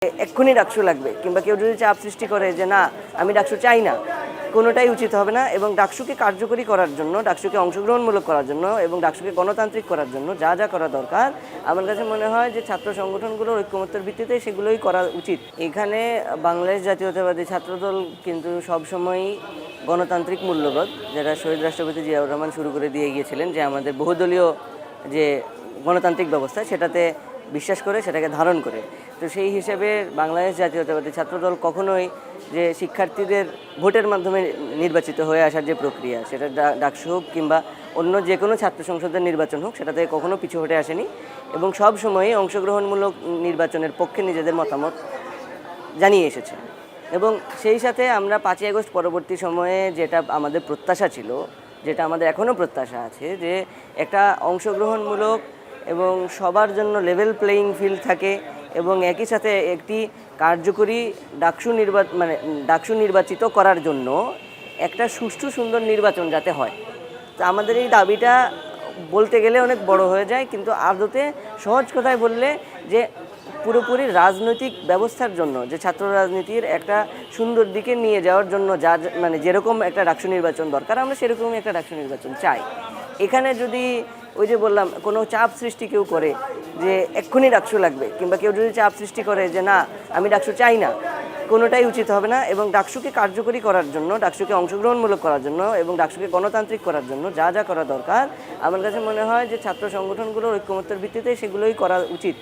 এক্ষুনি ডাকসু লাগবে কিংবা কেউ যদি চাপ সৃষ্টি করে যে না আমি ডাকসু চাই না, কোনোটাই উচিত হবে না। এবং ডাকসুকে কার্যকরী করার জন্য, ডাকসুকে অংশগ্রহণমূলক করার জন্য এবং ডাকসুকে গণতান্ত্রিক করার জন্য যা যা করা দরকার আমার কাছে মনে হয় যে ছাত্র সংগঠনগুলোর ঐক্যমত্যের ভিত্তিতে সেগুলোই করা উচিত। এখানে বাংলাদেশ জাতীয়তাবাদী ছাত্রদল কিন্তু সবসময়ই গণতান্ত্রিক মূল্যবোধ, যেটা শহীদ রাষ্ট্রপতি জিয়াউর রহমান শুরু করে দিয়ে গিয়েছিলেন, যে আমাদের বহুদলীয় যে গণতান্ত্রিক ব্যবস্থা সেটাতে বিশ্বাস করে, সেটাকে ধারণ করে। তো সেই হিসেবে বাংলাদেশ জাতীয়তাবাদী ছাত্রদল কখনোই যে শিক্ষার্থীদের ভোটের মাধ্যমে নির্বাচিত হয়ে আসার যে প্রক্রিয়া, সেটা ডাকসু হোক কিংবা অন্য যে কোনো ছাত্র সংসদের নির্বাচন হোক, সেটাতে কখনো পিছু হটে আসেনি এবং সব সময়ই অংশগ্রহণমূলক নির্বাচনের পক্ষে নিজেদের মতামত জানিয়ে এসেছে। এবং সেই সাথে আমরা 5ই আগস্ট পরবর্তী সময়ে যেটা আমাদের প্রত্যাশা ছিল, যেটা আমাদের এখনও প্রত্যাশা আছে, যে একটা অংশগ্রহণমূলক এবং সবার জন্য লেভেল প্লেয়িং ফিল্ড থাকে এবং একই সাথে একটি কার্যকরী ডাকসু নির্বাচিত করার জন্য একটা সুষ্ঠু সুন্দর নির্বাচন যাতে হয়। তো আমাদের এই দাবিটা বলতে গেলে অনেক বড় হয়ে যায়, কিন্তু আদতে সহজ কথায় বললে যে পুরোপুরি রাজনৈতিক ব্যবস্থার জন্য, যে ছাত্র রাজনীতির একটা সুন্দর দিকে নিয়ে যাওয়ার জন্য যেরকম একটা ডাকসু নির্বাচন দরকার, আমরা সেরকমই একটা ডাকসু নির্বাচন চাই। এখানে যদি ওই যে বললাম কোনো চাপ সৃষ্টি কেউ করে যে এক্ষুনি ডাকসু লাগবে কিংবা কেউ যদি চাপ সৃষ্টি করে যে না আমি ডাকসু চাই না, কোনোটাই উচিত হবে না। এবং ডাকসুকে কার্যকরী করার জন্য, ডাকসুকে অংশগ্রহণমূলক করার জন্য এবং ডাকসুকে গণতান্ত্রিক করার জন্য যা যা করা দরকার আমার কাছে মনে হয় যে ছাত্র সংগঠনগুলোর ঐক্যমত্যের ভিত্তিতে সেগুলোই করা উচিত।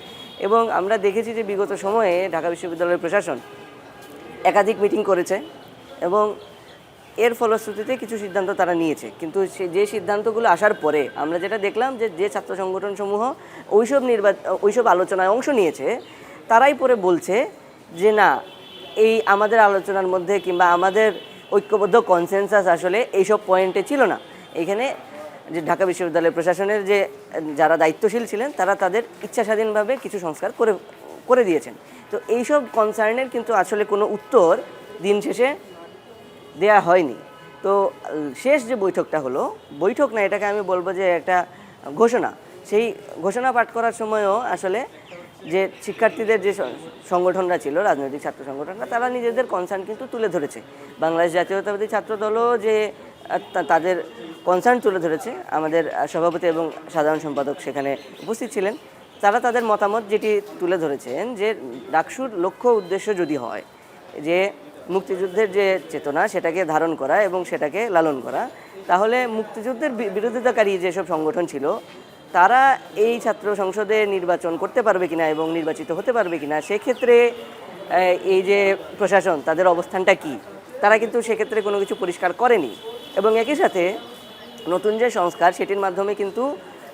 এবং আমরা দেখেছি যে বিগত সময়ে ঢাকা বিশ্ববিদ্যালয়ের প্রশাসন একাধিক মিটিং করেছে এবং এর ফলশ্রুতিতে কিছু সিদ্ধান্ত তারা নিয়েছে, কিন্তু যে সিদ্ধান্তগুলো আসার পরে আমরা যেটা দেখলাম যে ছাত্র সংগঠনসমূহ ওইসব আলোচনায় অংশ নিয়েছে, তারাই পরে বলছে যে না এই আমাদের আলোচনার মধ্যে কিংবা আমাদের ঐক্যবদ্ধ কনসেনসাস আসলে এইসব পয়েন্টে ছিল না। এখানে যে ঢাকা বিশ্ববিদ্যালয় প্রশাসনের যারা দায়িত্বশীল ছিলেন তারা তাদের ইচ্ছা স্বাধীনভাবে কিছু সংস্কার করে দিয়েছেন। তো এইসব কনসার্নের কিন্তু আসলে কোনো উত্তর দিন শেষে দেয়া হয়নি। তো শেষ যে বৈঠকটা হলো, বৈঠক না, এটাকে আমি বলবো যে একটা ঘোষণা। সেই ঘোষণা পাঠ করার সময়ও আসলে যে শিক্ষার্থীদের যে সংগঠনরা ছিল, রাজনৈতিক ছাত্র সংগঠনরা, তারা নিজেদের কনসার্ন কিন্তু তুলে ধরেছে। বাংলাদেশ জাতীয়তাবাদী ছাত্রদলও যে তাদের কনসার্ন তুলে ধরেছে, আমাদের সভাপতি এবং সাধারণ সম্পাদক সেখানে উপস্থিত ছিলেন। তারা তাদের মতামত যেটি তুলে ধরেছেন যে ডাকসুর লক্ষ্য উদ্দেশ্য যদি হয় যে মুক্তিযুদ্ধের যে চেতনা সেটাকে ধারণ করা এবং সেটাকে লালন করা, তাহলে মুক্তিযুদ্ধের বিরোধিতাকারী যেসব সংগঠন ছিল তারা এই ছাত্র সংসদে নির্বাচন করতে পারবে কিনা এবং নির্বাচিত হতে পারবে কিনা, সেক্ষেত্রে এই যে প্রশাসন তাদের অবস্থানটা কি, তারা কিন্তু সেক্ষেত্রে কোনো কিছু পরিষ্কার করেনি। এবং একই সাথে নতুন যে সংস্কার সেটির মাধ্যমে কিন্তু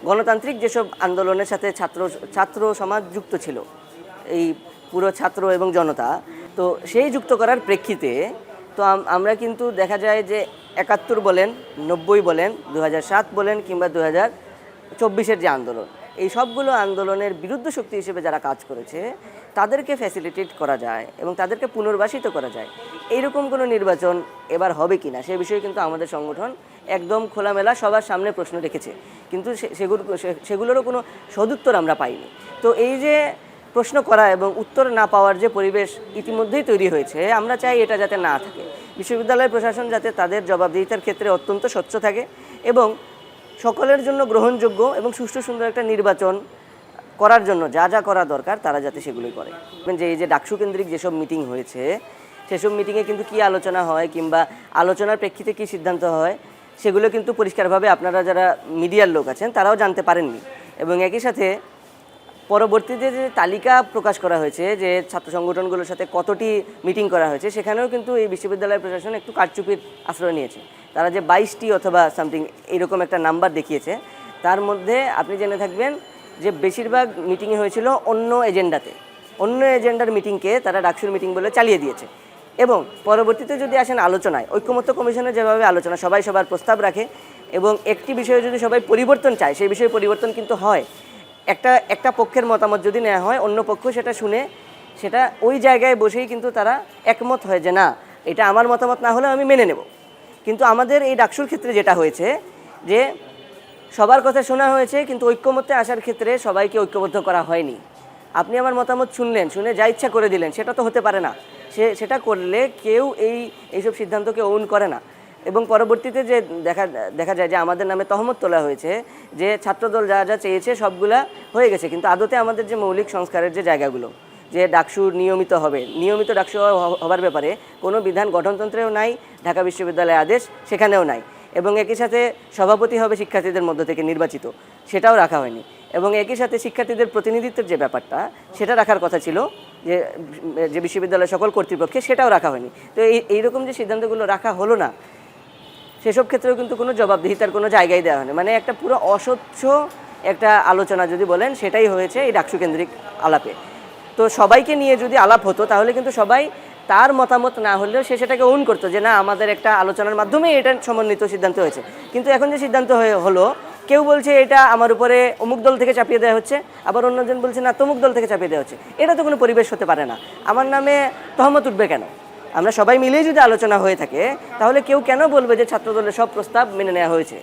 গণতান্ত্রিক যেসব আন্দোলনের সাথে ছাত্র সমাজ যুক্ত ছিল, এই পুরো ছাত্র এবং জনতা, তো সেই যুক্ত করার প্রেক্ষিতে তো আমরা কিন্তু দেখা যায় যে 71 বলেন, 90 বলেন, 2007 বলেন কিংবা 2024-এর যে আন্দোলন, এই সবগুলো আন্দোলনের বিরুদ্ধ শক্তি হিসেবে যারা কাজ করেছে তাদেরকে ফ্যাসিলিটেট করা যায় এবং তাদেরকে পুনর্বাসিত করা যায়। এইরকম কোনো নির্বাচন এবার হবে কি না সে বিষয়ে কিন্তু আমাদের সংগঠন একদম খোলামেলা সবার সামনে প্রশ্ন রেখেছে, কিন্তু সেগুলোরও কোনো সদুত্তর আমরা পাইনি। তো এই যে প্রশ্ন করা এবং উত্তর না পাওয়ার যে পরিবেশ ইতিমধ্যেই তৈরি হয়েছে, আমরা চাই এটা যাতে না থাকে। বিশ্ববিদ্যালয় প্রশাসন যাতে তাদের জবাবদিহিতার ক্ষেত্রে অত্যন্ত স্বচ্ছ থাকে এবং সকলের জন্য গ্রহণযোগ্য এবং সুষ্ঠু সুন্দর একটা নির্বাচন করার জন্য যা যা করা দরকার তারা যাতে সেগুলোই করে। যে এই যে ডাকসু কেন্দ্রিক যেসব মিটিং হয়েছে সেসব মিটিংয়ে কিন্তু কী আলোচনা হয় কিংবা আলোচনার প্রেক্ষিতে কী সিদ্ধান্ত হয় সেগুলো কিন্তু পরিষ্কারভাবে আপনারা যারা মিডিয়ার লোক আছেন তারাও জানতে পারেননি। এবং একই সাথে পরবর্তীতে যে তালিকা প্রকাশ করা হয়েছে যে ছাত্র সংগঠনগুলোর সাথে কতটি মিটিং করা হয়েছে, সেখানেও কিন্তু এই বিশ্ববিদ্যালয় প্রশাসন একটু কারচুপির আশ্রয় নিয়েছে। তারা যে 22টি অথবা সামথিং এইরকম একটা নাম্বার দেখিয়েছে, তার মধ্যে আপনি জেনে থাকবেন যে বেশিরভাগ মিটিংই হয়েছিল অন্য এজেন্ডার মিটিংকে তারা ডাকসুর মিটিং বলে চালিয়ে দিয়েছে। এবং পরবর্তীতে যদি আসেন আলোচনায়, ঐক্যমত্য কমিশনে যেভাবে আলোচনা সবাই সবার প্রস্তাব রাখে এবং একটি বিষয়ে যদি সবাই পরিবর্তন চায় সেই বিষয়ে পরিবর্তন কিন্তু হয়। একটা পক্ষের মতামত যদি নেওয়া হয়, অন্য পক্ষ সেটা শুনে সেটা ওই জায়গায় বসেই কিন্তু তারা একমত হয় যে না এটা আমার মতামত না হলেও আমি মেনে নেব। কিন্তু আমাদের এই ডাকসুর ক্ষেত্রে যেটা হয়েছে যে সবার কথা শোনা হয়েছে কিন্তু ঐক্যমত্যে আসার ক্ষেত্রে সবাইকে ঐক্যবদ্ধ করা হয়নি। আপনি আমার মতামত শুনলেন, শুনে যা ইচ্ছা করে দিলেন, সেটা তো হতে পারে না। সেটা করলে কেউ এইসব সিদ্ধান্তকে ওন করে না। এবং পরবর্তীতে যে দেখা যায় যে আমাদের নামে তহমত তোলা হয়েছে যে ছাত্রদল যা যা চেয়েছে সবগুলা হয়ে গেছে, কিন্তু আদতে আমাদের যে মৌলিক সংস্কারের যে জায়গাগুলো, যে ডাকসু নিয়মিত হবে, নিয়মিত ডাকসু হবার ব্যাপারে কোনো বিধান গঠনতন্ত্রেও নাই, ঢাকা বিশ্ববিদ্যালয়ের আদেশ সেখানেও নাই। এবং একই সাথে সভাপতি হবে শিক্ষার্থীদের মধ্য থেকে নির্বাচিত, সেটাও রাখা হয়নি। এবং একই সাথে শিক্ষার্থীদের প্রতিনিধিত্বের যে ব্যাপারটা, সেটা রাখার কথা ছিল যে বিশ্ববিদ্যালয়ের সকল কর্তৃপক্ষে, সেটাও রাখা হয়নি। তো এইরকম যে সিদ্ধান্তগুলো রাখা হলো না, সেসব ক্ষেত্রেও কিন্তু কোনো জবাবদিহিতার কোনো জায়গায় দেওয়া হয়নি। মানে একটা পুরো অস্বচ্ছ একটা আলোচনা যদি বলেন, সেটাই হয়েছে এই ডাকসু কেন্দ্রিক আলাপে। তো সবাইকে নিয়ে যদি আলাপ হতো, তাহলে কিন্তু সবাই তার মতামত না হলেও সেটাকে ওন করতো যে না, আমাদের একটা আলোচনার মাধ্যমে এটা সমন্বিত সিদ্ধান্ত হয়েছে। কিন্তু এখন যে সিদ্ধান্ত হলো, কেউ বলছে এটা আমার উপরে অমুক দল থেকে চাপিয়ে দেওয়া হচ্ছে, আবার অন্যজন বলছে না তমুক দল থেকে চাপিয়ে দেওয়া হচ্ছে। এটা তো কোনো পরিবেশ হতে পারে না। আমার নামে তহমত উঠবে কেন? আমরা সবাই মিলেই যদি আলোচনা হয়ে থাকে, তাহলে কেউ কেন বলবে যে ছাত্রদলের সব প্রস্তাব মেনে নেওয়া হয়েছে?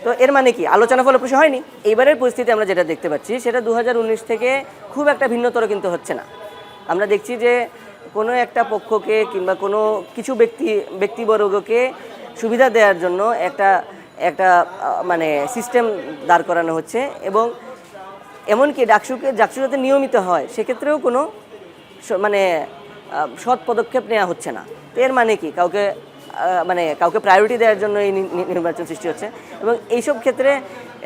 তো এর মানে কি আলোচনা ফলপ্রসূ হয়নি? এইবারের পরিস্থিতি আমরা যেটা দেখতে পাচ্ছি, সেটা 2019 থেকে খুব একটা ভিন্নতর কিন্তু হচ্ছে না। আমরা দেখছি যে কোনো একটা পক্ষকে কিংবা কোনো কিছু ব্যক্তিবর্গকে সুবিধা দেওয়ার জন্য একটা মানে সিস্টেম দাঁড় করানো হচ্ছে। এবং এমনকি ডাকসু যাতে নিয়মিত হয়, সেক্ষেত্রেও কোনো মানে সৎ পদক্ষেপ নেওয়া হচ্ছে না। তো এর মানে কি কাউকে প্রায়োরিটি দেওয়ার জন্য এই নির্বাচন সৃষ্টি হচ্ছে। এবং এইসব ক্ষেত্রে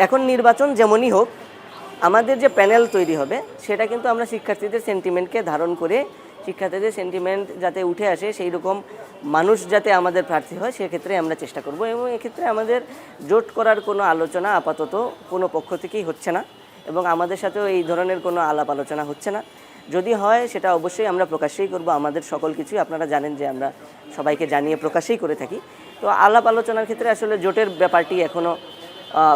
এখন নির্বাচন যেমনই হোক, আমাদের যে প্যানেল তৈরি হবে, সেটা কিন্তু আমরা শিক্ষার্থীদের সেন্টিমেন্টকে ধারণ করে, শিক্ষার্থীদের সেন্টিমেন্ট যাতে উঠে আসে সেই রকম মানুষ যাতে আমাদের প্রার্থী হয়, সেক্ষেত্রে আমরা চেষ্টা করব। এবং এক্ষেত্রে আমাদের জোট করার কোনো আলোচনা আপাতত কোনো পক্ষ থেকেই হচ্ছে না, এবং আমাদের সাথেও এই ধরনের কোনো আলাপ আলোচনা হচ্ছে না। যদি হয়, সেটা অবশ্যই আমরা প্রকাশ্যেই করব। আমাদের সকল কিছুই আপনারা জানেন যে আমরা সবাইকে জানিয়ে প্রকাশ্যেই করে থাকি। তো আলাপ আলোচনার ক্ষেত্রে আসলে জোটের ব্যাপারটি এখনও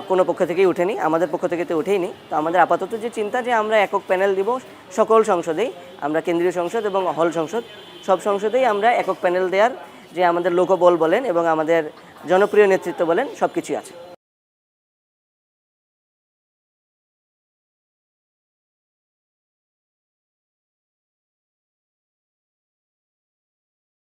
কোনো পক্ষ থেকেই ওঠেনি, আমাদের পক্ষ থেকে তো ওঠেইনি। তো আমাদের আপাতত যে চিন্তা, যে আমরা একক প্যানেল দিব সকল সংসদেই, আমরা কেন্দ্রীয় সংসদ এবং হল সংসদ সব সংসদেই আমরা একক প্যানেল দেওয়ার যে আমাদের লোকবল বলেন এবং আমাদের জনপ্রিয় নেতৃত্ব বলেন, সব কিছুই আছে।